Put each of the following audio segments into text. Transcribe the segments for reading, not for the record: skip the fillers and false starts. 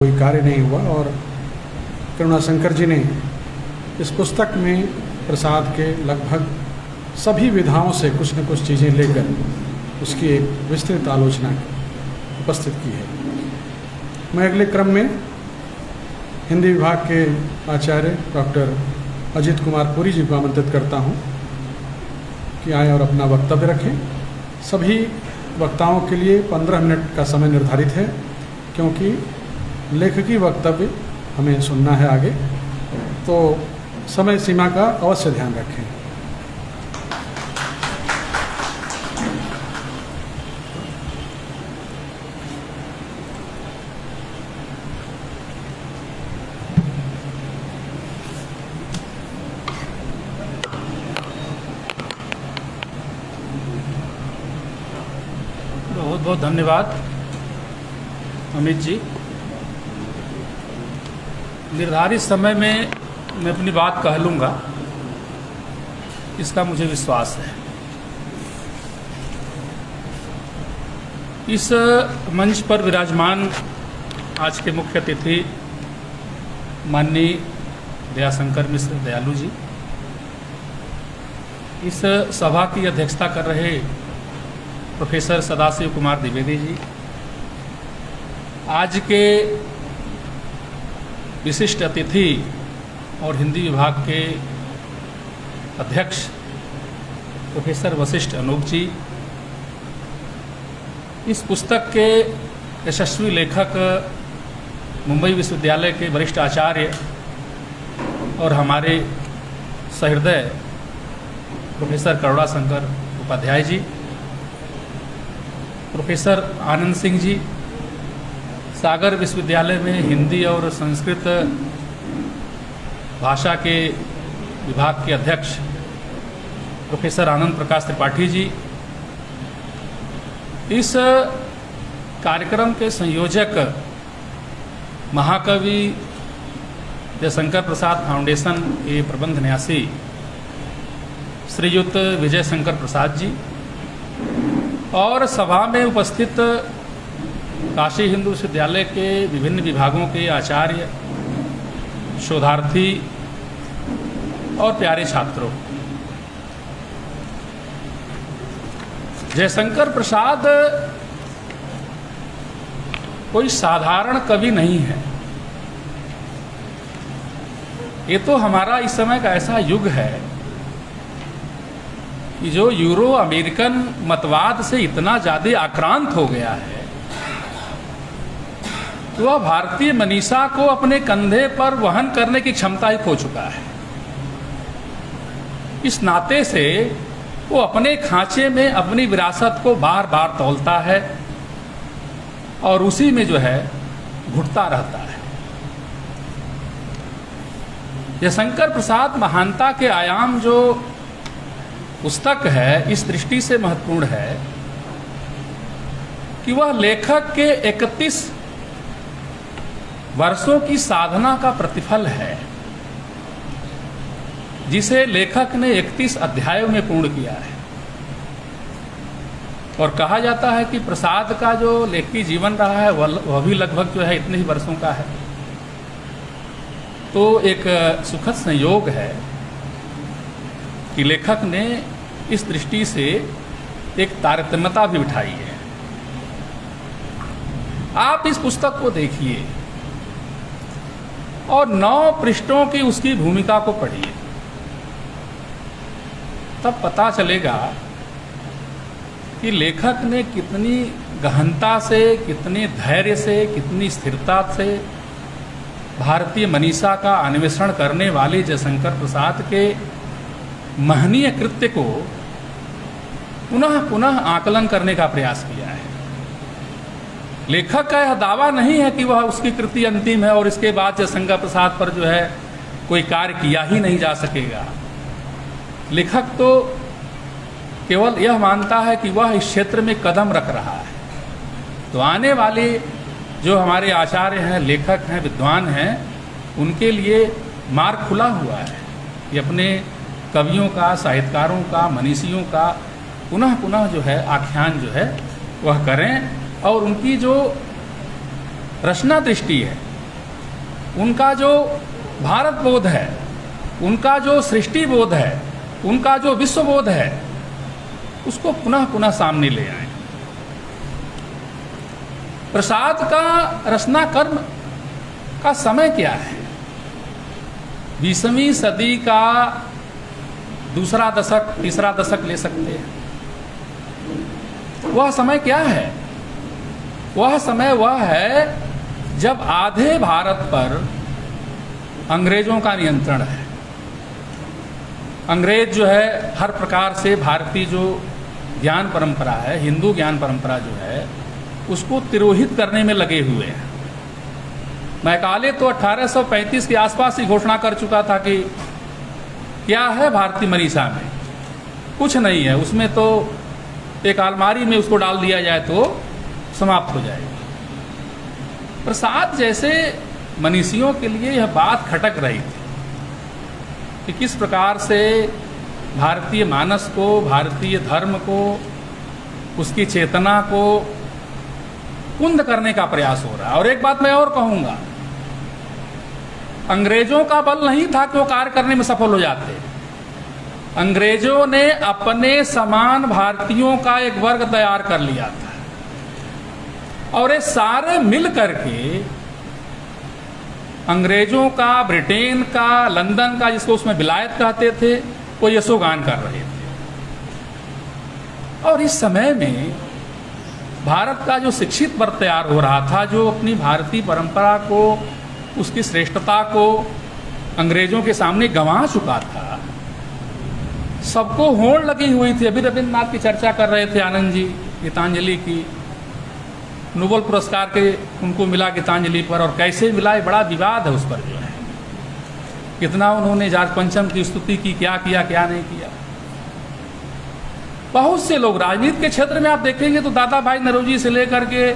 कोई कार्य नहीं हुआ और करुणाशंकर जी ने इस पुस्तक में प्रसाद के लगभग सभी विधाओं से कुछ न कुछ चीज़ें लेकर उसकी एक विस्तृत आलोचना उपस्थित की है। मैं अगले क्रम में हिंदी विभाग के आचार्य डॉक्टर अजित कुमार पुरी जी को आमंत्रित करता हूं कि आए और अपना वक्तव्य रखें। सभी वक्ताओं के लिए 15 मिनट का समय निर्धारित है, क्योंकि लेखकी वक्तव्य हमें सुनना है आगे, तो समय सीमा का अवश्य ध्यान रखें। बहुत बहुत धन्यवाद अमित जी। निर्धारित समय में मैं अपनी बात कह लूँगा, इसका मुझे विश्वास है। इस मंच पर विराजमान आज के मुख्य अतिथि माननीय दयाशंकर मिश्र दयालु जी, इस सभा की अध्यक्षता कर रहे प्रोफेसर सदाशिव कुमार द्विवेदी जी, आज के विशिष्ट अतिथि और हिंदी विभाग के अध्यक्ष प्रोफेसर वशिष्ठ अनूप जी, इस पुस्तक के यशस्वी लेखक मुंबई विश्वविद्यालय के वरिष्ठ आचार्य और हमारे सहृदय प्रोफेसर करुणाशंकर उपाध्याय जी, प्रोफेसर आनंद सिंह जी, सागर विश्वविद्यालय में हिंदी और संस्कृत भाषा के विभाग के अध्यक्ष प्रोफेसर आनंद प्रकाश त्रिपाठी जी, इस कार्यक्रम के संयोजक महाकवि जयशंकर प्रसाद फाउंडेशन के प्रबंध न्यासी श्रीयुक्त विजय शंकर प्रसाद जी, और सभा में उपस्थित काशी हिंदू विश्वविद्यालय के विभिन्न विभागों के आचार्य, शोधार्थी और प्यारे छात्रों, जयशंकर प्रसाद कोई साधारण कवि नहीं है। ये तो हमारा इस समय का ऐसा युग है कि जो यूरो अमेरिकन मतवाद से इतना ज़्यादा आक्रांत हो गया है, तो वह भारतीय मनीषा को अपने कंधे पर वहन करने की क्षमता ही खो चुका है। इस नाते से वो अपने खांचे में अपनी विरासत को बार बार तौलता है और उसी में जो है घुटता रहता है। जयशंकर प्रसाद महानता के आयाम जो पुस्तक है, इस दृष्टि से महत्वपूर्ण है कि वह लेखक के 31 वर्षों की साधना का प्रतिफल है, जिसे लेखक ने 31 अध्यायों में पूर्ण किया है। और कहा जाता है कि प्रसाद का जो लेखकी जीवन रहा है वह भी लगभग जो है इतने ही वर्षों का है। तो एक सुखद संयोग है कि लेखक ने इस दृष्टि से एक तारतम्यता भी उठाई है। आप इस पुस्तक को देखिए और 9 पृष्ठों की उसकी भूमिका को पढ़िए, तब पता चलेगा कि लेखक ने कितनी गहनता से, कितने धैर्य से, कितनी स्थिरता से भारतीय मनीषा का अन्वेषण करने वाले जयशंकर प्रसाद के महनीय कृत्य को पुनः पुनः आकलन करने का प्रयास किया है। लेखक का यह दावा नहीं है कि वह उसकी कृति अंतिम है और इसके बाद जयशंकर प्रसाद पर जो है कोई कार्य किया ही नहीं जा सकेगा। लेखक तो केवल यह मानता है कि वह इस क्षेत्र में कदम रख रहा है। तो आने वाले जो हमारे आचार्य हैं, लेखक हैं, विद्वान हैं, उनके लिए मार्ग खुला हुआ है। ये अपने कवियों का, साहित्यकारों का, मनीषियों का पुनः पुनः जो है आख्यान जो है वह करें और उनकी जो रचना दृष्टि है उनका जो भारत बोध है, उनका जो सृष्टि बोध है, उनका जो विश्व बोध है, उसको पुनः पुनः सामने ले आए। प्रसाद का रचना कर्म का समय क्या है? 20वीं सदी का दूसरा दशक, तीसरा दशक ले सकते हैं। वह समय क्या है? वह समय वह है जब आधे भारत पर अंग्रेजों का नियंत्रण है। अंग्रेज जो है हर प्रकार से भारतीय जो ज्ञान परंपरा है, हिंदू ज्ञान परंपरा जो है, उसको तिरोहित करने में लगे हुए हैं। मैकाले तो 1835 के आसपास ही घोषणा कर चुका था कि क्या है भारतीय मनीषा में, कुछ नहीं है, उसमें तो एक अलमारी में उसको डाल दिया जाए तो समाप्त हो जाएगी। प्रसाद जैसे मनीषियों के लिए यह बात खटक रही थी कि किस प्रकार से भारतीय मानस को, भारतीय धर्म को, उसकी चेतना को कुंद करने का प्रयास हो रहा है। और एक बात मैं और कहूंगा, अंग्रेजों का बल नहीं था कि वो कार्य करने में सफल हो जाते। अंग्रेजों ने अपने समान भारतीयों का एक वर्ग तैयार कर लिया था और ये सारे मिल करके अंग्रेजों का, ब्रिटेन का, लंदन का, जिसको उसमें विलायत कहते थे, वो यशोगान कर रहे थे। और इस समय में भारत का जो शिक्षित वर्ग तैयार हो रहा था, जो अपनी भारतीय परंपरा को, उसकी श्रेष्ठता को अंग्रेजों के सामने गंवा चुका था, सबको होड़ लगी हुई थी। अभी रविन्द्रनाथ की चर्चा कर रहे थे आनंद जी, गीतांजलि की। नोबेल पुरस्कार के उनको मिला गीतांजलि पर, और कैसे मिला ये बड़ा विवाद है उस पर जो है। कितना उन्होंने जॉर्ज पंचम की स्तुति की, क्या किया क्या नहीं किया। बहुत से लोग राजनीति के क्षेत्र में आप देखेंगे तो दादा भाई नौरोजी से लेकर के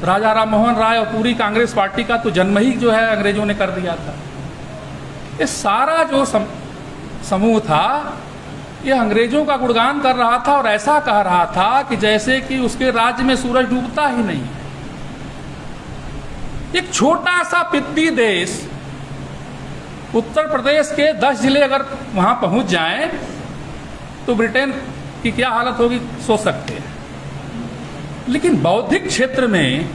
राजा राम मोहन राय और पूरी कांग्रेस पार्टी का तो जन्म ही जो है अंग्रेजों ने कर दिया था। ये सारा जो समूह था, ये अंग्रेजों का गुणगान कर रहा था और ऐसा कह रहा था कि जैसे कि उसके राज्य में सूरज डूबता ही नहीं। एक छोटा सा पिद्दी देश, उत्तर प्रदेश के 10 जिले अगर वहां पहुंच जाएं तो ब्रिटेन की क्या हालत होगी सोच सकते हैं। लेकिन बौद्धिक क्षेत्र में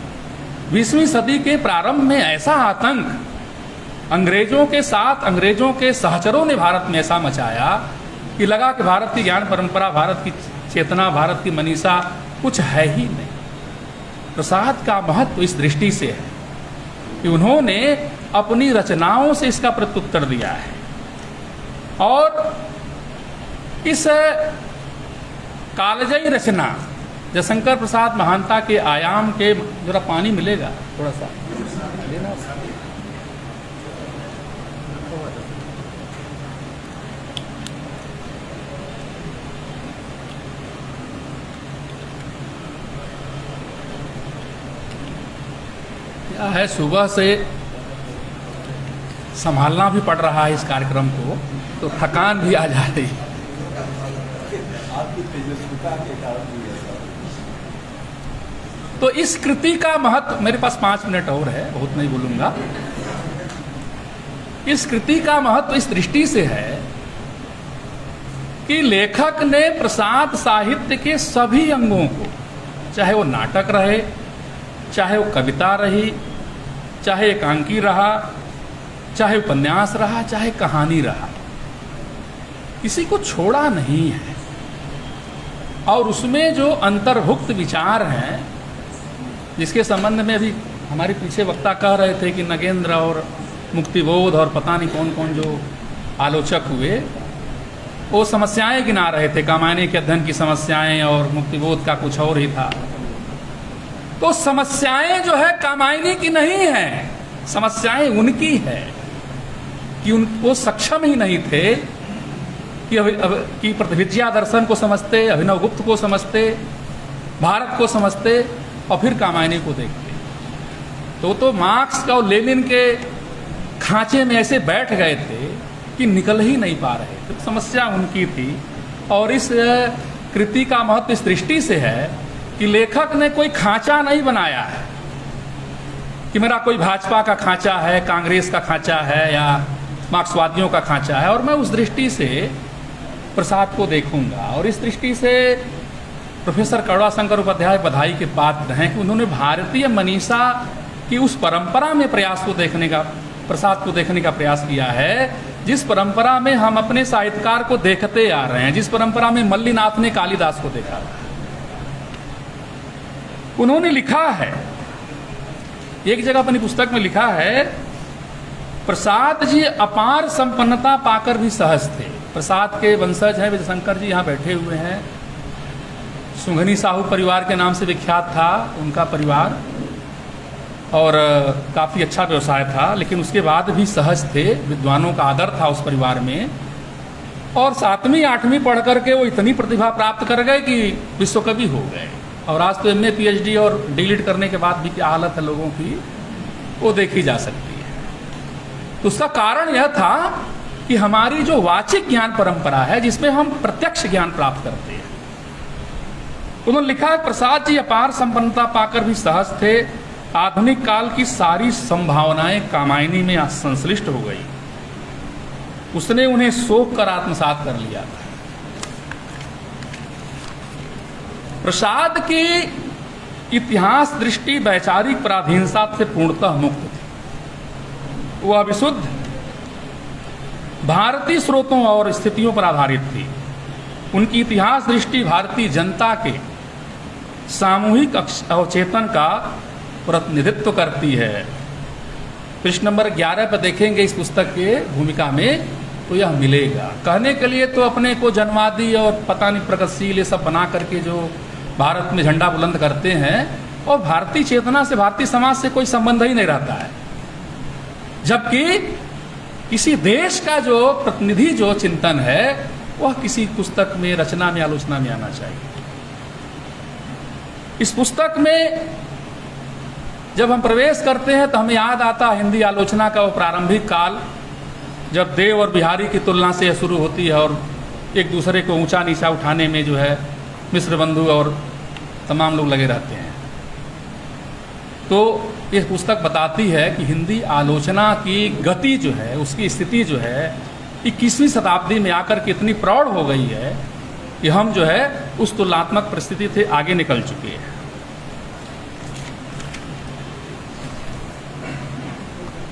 20वीं सदी के प्रारंभ में ऐसा आतंक अंग्रेजों के साथ, अंग्रेजों के सहचरों ने भारत में ऐसा मचाया कि लगा कि भारत की ज्ञान परंपरा, भारत की चेतना, भारत की मनीषा कुछ है ही नहीं। प्रसाद का महत्व इस दृष्टि से है कि उन्होंने अपनी रचनाओं से इसका प्रत्युत्तर दिया है। और इस कालजयी रचना जयशंकर प्रसाद महानता के आयाम के, जरा पानी मिलेगा थोड़ा सा लेना। क्या है, सुबह से संभालना भी पड़ रहा है इस कार्यक्रम को, तो थकान भी आ जा रही है। तो इस कृति का महत्व, मेरे पास 5 मिनट और है, बहुत नहीं बोलूंगा। इस कृति का महत्व इस दृष्टि से है कि लेखक ने प्रसाद साहित्य के सभी अंगों को, चाहे वो नाटक रहे, चाहे वो कविता रही, चाहे एकांकी रहा, चाहे उपन्यास रहा, चाहे कहानी रहा, किसी को छोड़ा नहीं है। और उसमें जो अंतर्भुक्त विचार हैं, जिसके संबंध में अभी हमारे पीछे वक्ता कह रहे थे कि नगेंद्र और मुक्तिबोध और पता नहीं कौन कौन जो आलोचक हुए, वो समस्याएं गिना रहे थे, कामायनी के अध्ययन की समस्याएं, और मुक्तिबोध का कुछ और ही था। तो समस्याएं जो है कामायनी की नहीं है, समस्याएं उनकी है कि वो सक्षम ही नहीं थे कि प्रतिविद्या दर्शन को समझते, अभिनव गुप्त को समझते, भारत को समझते और फिर कामायनी को देखते। तो मार्क्स और लेनिन के खांचे में ऐसे बैठ गए थे कि निकल ही नहीं पा रहे थे। तो समस्या उनकी थी। और इस कृति का महत्व इस दृष्टि से है कि लेखक ने कोई खांचा नहीं बनाया है कि मेरा कोई भाजपा का खांचा है, कांग्रेस का खांचा है या मार्क्सवादियों का खांचा है, और मैं उस दृष्टि से प्रसाद को देखूंगा। और इस दृष्टि से प्रोफेसर करुणाशंकर उपाध्याय बधाई के पात्र हैं कि उन्होंने भारतीय मनीषा की उस परंपरा में प्रसाद को देखने का प्रयास किया है, जिस परंपरा में हम अपने साहित्यकार को देखते आ रहे हैं, जिस परंपरा में मल्लिनाथ ने कालिदास को देखा। उन्होंने लिखा है, एक जगह अपनी पुस्तक में लिखा है, प्रसाद जी अपार संपन्नता पाकर भी सहज थे। प्रसाद के वंशज हैं विजयशंकर जी, यहाँ बैठे हुए हैं। सुंघनी साहू परिवार के नाम से विख्यात था उनका परिवार, और काफ़ी अच्छा व्यवसाय था, लेकिन उसके बाद भी सहज थे, विद्वानों का आदर था उस परिवार में। और 7वीं 8वीं पढ़ करके वो इतनी प्रतिभा प्राप्त कर गए कि विश्वकवि हो गए। और आज तो MA PhD और DLED करने के बाद भी क्या हालत है लोगों की, वो देखी जा सकती है। तो उसका कारण यह था कि हमारी जो वाचिक ज्ञान परंपरा है, जिसमें हम प्रत्यक्ष ज्ञान प्राप्त करते हैं। उन्होंने लिखा है, प्रसाद जी अपार संपन्नता पाकर भी सहज थे। आधुनिक काल की सारी संभावनाएं कामायनी में संश्लिष्ट हो गई। उसने उन्हें सोख कर आत्मसात कर लिया था। प्रसाद की इतिहास दृष्टि वैचारिक पराधीनता से पूर्णतः मुक्त थी। वह विशुद्ध भारतीय स्रोतों और स्थितियों पर आधारित थी। उनकी इतिहास दृष्टि भारतीय जनता के सामूहिक अवचेतन का प्रतिनिधित्व करती है। पृष्ठ नंबर 11 पर देखेंगे इस पुस्तक के भूमिका में, तो यह मिलेगा। कहने के लिए तो अपने को जनवादी और पता नहीं प्रगतिशील ये सब बना करके जो भारत में झंडा बुलंद करते हैं, और भारतीय चेतना से, भारतीय समाज से कोई संबंध ही नहीं रहता है। जबकि किसी देश का जो प्रतिनिधि जो चिंतन है, वह किसी पुस्तक में, रचना में, आलोचना में आना चाहिए। इस पुस्तक में जब हम प्रवेश करते हैं तो हमें याद आता हिंदी आलोचना का वो प्रारंभिक काल, जब देव और बिहारी की तुलना से यह शुरू होती है और एक दूसरे को ऊंचा नीचा उठाने में जो है मिश्र बंधु और तमाम लोग लगे रहते हैं। तो ये पुस्तक बताती है कि हिंदी आलोचना की गति जो है, उसकी स्थिति जो है 21वीं शताब्दी में आकर के इतनी प्रौढ़ हो गई है कि हम जो है उस तुलनात्मक परिस्थिति से आगे निकल चुके हैं।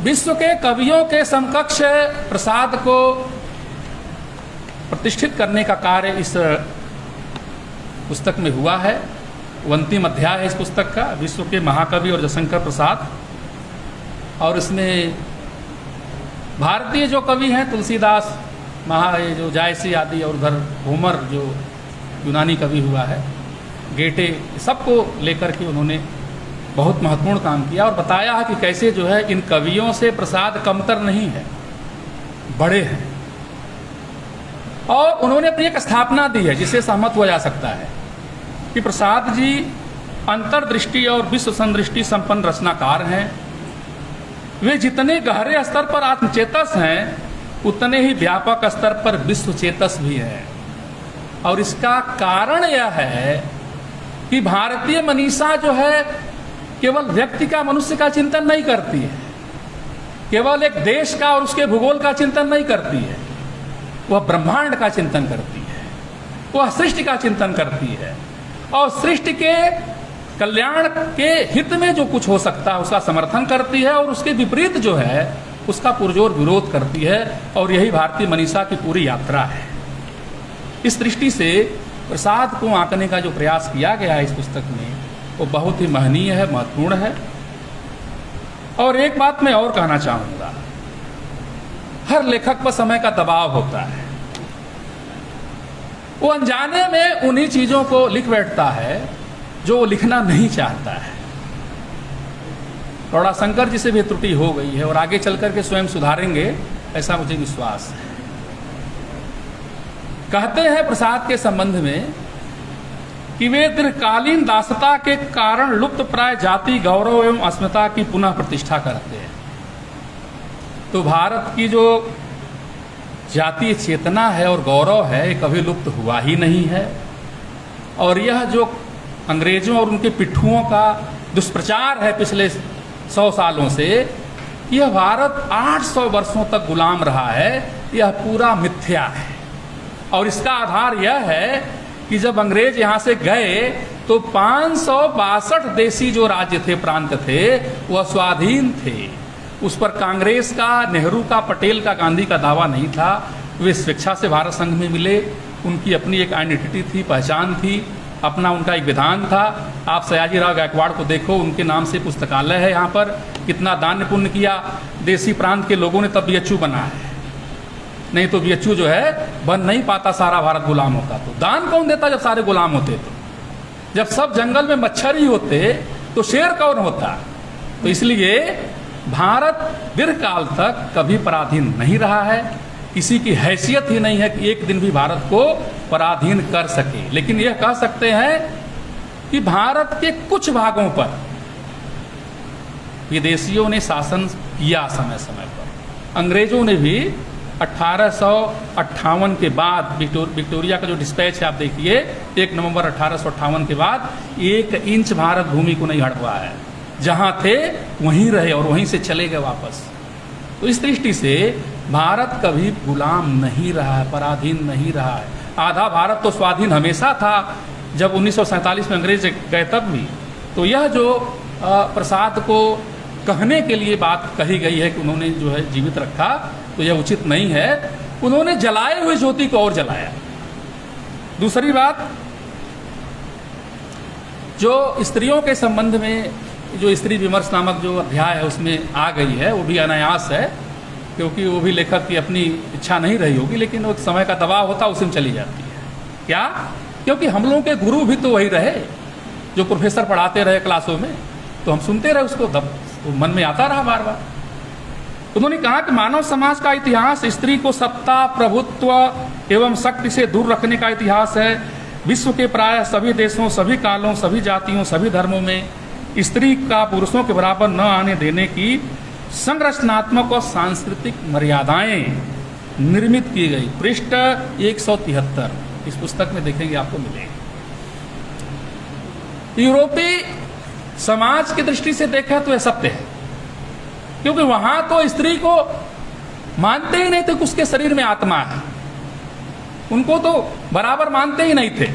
विश्व के कवियों के समकक्ष प्रसाद को प्रतिष्ठित करने का कार्य इस पुस्तक में हुआ है। वो अंतिम अध्याय है इस पुस्तक का, विश्व के महाकवि और जयशंकर प्रसाद। और इसमें भारतीय जो कवि हैं, तुलसीदास, जो जायसी आदि, और उधर होमर जो यूनानी कवि हुआ है, गेटे, सबको लेकर के उन्होंने बहुत महत्वपूर्ण काम किया और बताया है कि कैसे जो है इन कवियों से प्रसाद कमतर नहीं है, बड़े हैं। और उन्होंने अपनी एक स्थापना दी है जिससे सहमत हुआ जा सकता है कि प्रसाद जी अंतर्दृष्टि और विश्व संदृष्टि संपन्न रचनाकार हैं। वे जितने गहरे स्तर पर आत्मचेतस हैं, उतने ही व्यापक स्तर पर विश्व चेतस भी हैं। और इसका कारण यह है कि भारतीय मनीषा जो है केवल व्यक्ति का, मनुष्य का चिंतन नहीं करती है, केवल एक देश का और उसके भूगोल का चिंतन नहीं करती है, वह ब्रह्मांड का चिंतन करती है, वह सृष्टि का चिंतन करती है, और सृष्टि के कल्याण के हित में जो कुछ हो सकता है उसका समर्थन करती है, और उसके विपरीत जो है उसका पुरजोर विरोध करती है। और यही भारतीय मनीषा की पूरी यात्रा है। इस दृष्टि से प्रसाद को आंकने का जो प्रयास किया गया है इस पुस्तक में, वो बहुत ही महनीय है, महत्वपूर्ण है। और एक बात मैं और कहना चाहूँगा, हर लेखक पर समय का दबाव होता है। वो अनजाने में उन्हीं चीज़ों को लिख बैठता है जो वो लिखना नहीं चाहता है। करुणाशंकर जी से भी त्रुटि हो गई है और आगे चल करके स्वयं सुधारेंगे, ऐसा मुझे विश्वास है। कहते हैं प्रसाद के संबंध में कि वे दीर्घकालीन दासता के कारण लुप्त प्राय जाति गौरव एवं अस्मिता की पुनः प्रतिष्ठा करते हैं। तो भारत की जो जातीय चेतना है और गौरव है, ये कभी लुप्त हुआ ही नहीं है। और यह जो अंग्रेजों और उनके पिट्ठुओं का दुष्प्रचार है पिछले 100 सालों से कि यह भारत 800 वर्षों तक गुलाम रहा है, यह पूरा मिथ्या है। और इसका आधार यह है कि जब अंग्रेज यहाँ से गए तो 562 देशी जो राज्य थे, प्रांत थे, वह स्वाधीन थे। उस पर कांग्रेस का, नेहरू का, पटेल का, गांधी का दावा नहीं था। वे स्वेच्छा से भारत संघ में मिले, उनकी अपनी एक आइडेंटिटी थी, पहचान थी, अपना उनका एक विधान था। आप सयाजीराव गायकवाड़ को देखो, उनके नाम से पुस्तकालय है यहाँ पर, कितना दान पुण्य किया देसी प्रांत के लोगों ने, तब बीएचयू बना है। नहीं तो बीएचयू जो है बन नहीं पाता, सारा भारत गुलाम होता। तो दान कौन देता जब सारे गुलाम होते? तो जब सब जंगल में मच्छर ही होते तो शेर कौन होता? तो इसलिए भारत दीर्घकाल तक कभी पराधीन नहीं रहा है, किसी की हैसियत ही नहीं है कि एक दिन भी भारत को पराधीन कर सके। लेकिन यह कह सकते हैं कि भारत के कुछ भागों पर विदेशियों ने शासन किया समय समय पर। अंग्रेजों ने भी 1858 के बाद, विक्टोरिया का जो डिस्पैच है आप देखिए, 1 नवंबर 1858 के बाद 1 इंच भारत भूमि को नहीं हड़पा है। जहां थे वहीं रहे और वहीं से चले गए वापस। तो इस दृष्टि से भारत कभी गुलाम नहीं रहा है, पराधीन नहीं रहा है। आधा भारत तो स्वाधीन हमेशा था। जब 1947 में अंग्रेज गए तब भी। तो यह जो प्रसाद को कहने के लिए बात कही गई है कि उन्होंने जो है जीवित रखा, तो यह उचित नहीं है। उन्होंने जलाए हुए ज्योति को और जलाया। दूसरी बात, जो स्त्रियों के संबंध में जो स्त्री विमर्श नामक जो अध्याय है उसमें आ गई है, वो भी अनायास है, क्योंकि वो भी लेखक की अपनी इच्छा नहीं रही होगी, लेकिन वो समय का दबाव होता उसी में चली जाती है। क्या? क्योंकि हम लोगों के गुरु भी तो वही रहे, जो प्रोफेसर पढ़ाते रहे क्लासों में, तो हम सुनते रहे, उसको तो मन में आता रहा बार बार। उन्होंने कहा कि मानव समाज का इतिहास स्त्री को सत्ता, प्रभुत्व एवं शक्ति से दूर रखने का इतिहास है। विश्व के प्राय सभी देशों, सभी कालों, सभी जातियों, सभी धर्मों में स्त्री का पुरुषों के बराबर न आने देने की संरचनात्मक और सांस्कृतिक मर्यादाएं निर्मित की गई। पृष्ठ 173 इस पुस्तक में देखेंगे, आपको मिलेगी। यूरोपीय समाज की दृष्टि से देखा तो यह सत्य है, क्योंकि वहां तो स्त्री को मानते ही नहीं थे कि उसके शरीर में आत्मा है। उनको तो बराबर मानते ही नहीं थे।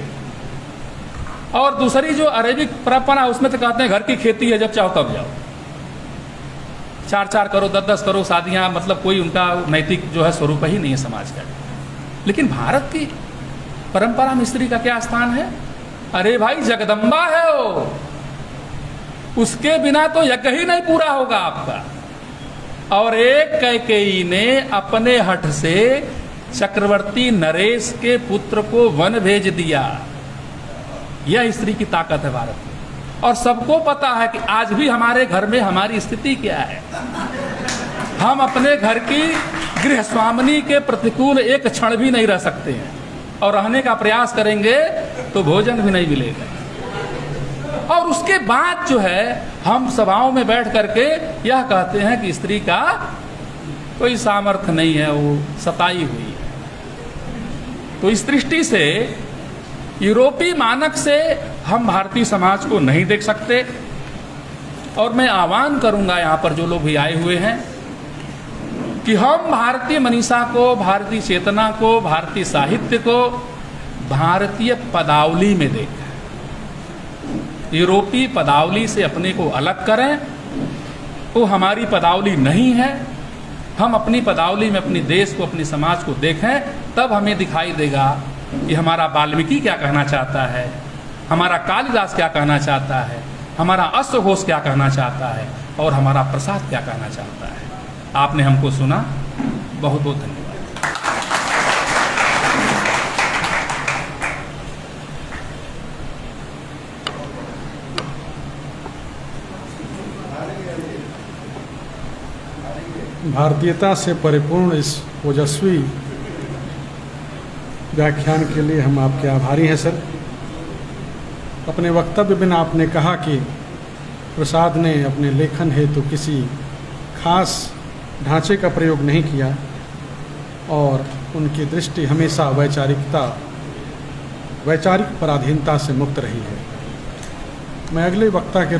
और दूसरी जो अरेबिक परंपरा है उसमें तो कहते हैं घर की खेती है, जब चाहो तब जाओ, 4-4 करो, 10-10 करो शादियां, मतलब कोई उनका नैतिक जो है स्वरूप ही नहीं है समाज का। लेकिन भारत की परंपरा में स्त्री का क्या स्थान है? अरे भाई, जगदम्बा है वो, उसके बिना तो यज्ञ ही नहीं पूरा होगा आपका। और एक कैकेयी ने अपने हठ से चक्रवर्ती नरेश के पुत्र को वन भेज दिया। यह स्त्री की ताकत है भारत में। और सबको पता है कि आज भी हमारे घर में हमारी स्थिति क्या है। हम अपने घर की गृहस्वामिनी के प्रतिकूल एक क्षण भी नहीं रह सकते हैं, और रहने का प्रयास करेंगे तो भोजन भी नहीं मिलेगा। और उसके बाद जो है हम सभाओं में बैठ करके यह कहते हैं कि स्त्री का कोई सामर्थ्य नहीं है, वो सताई हुई है। तो इस दृष्टि से यूरोपीय मानक से हम भारतीय समाज को नहीं देख सकते। और मैं आह्वान करूंगा यहाँ पर जो लोग भी आए हुए हैं कि हम भारतीय मनीषा को, भारतीय चेतना को, भारतीय साहित्य को भारतीय पदावली में देखें। यूरोपीय पदावली से अपने को अलग करें। वो हमारी पदावली नहीं है। हम अपनी पदावली में अपने देश को, अपने समाज को देखें, तब हमें दिखाई देगा कि हमारा वाल्मीकि क्या कहना चाहता है, हमारा कालिदास क्या कहना चाहता है, हमारा अश्वघोष क्या कहना चाहता है, और हमारा प्रसाद क्या कहना चाहता है। आपने हमको सुना, बहुत बहुत धन्यवाद। भारतीयता से परिपूर्ण इस ओजस्वी व्याख्यान के लिए हम आपके आभारी हैं सर। अपने वक्तव्य में आपने कहा कि प्रसाद ने अपने लेखन हेतु किसी खास ढांचे का प्रयोग नहीं किया और उनकी दृष्टि हमेशा वैचारिक पराधीनता से मुक्त रही है। मैं अगले वक्ता के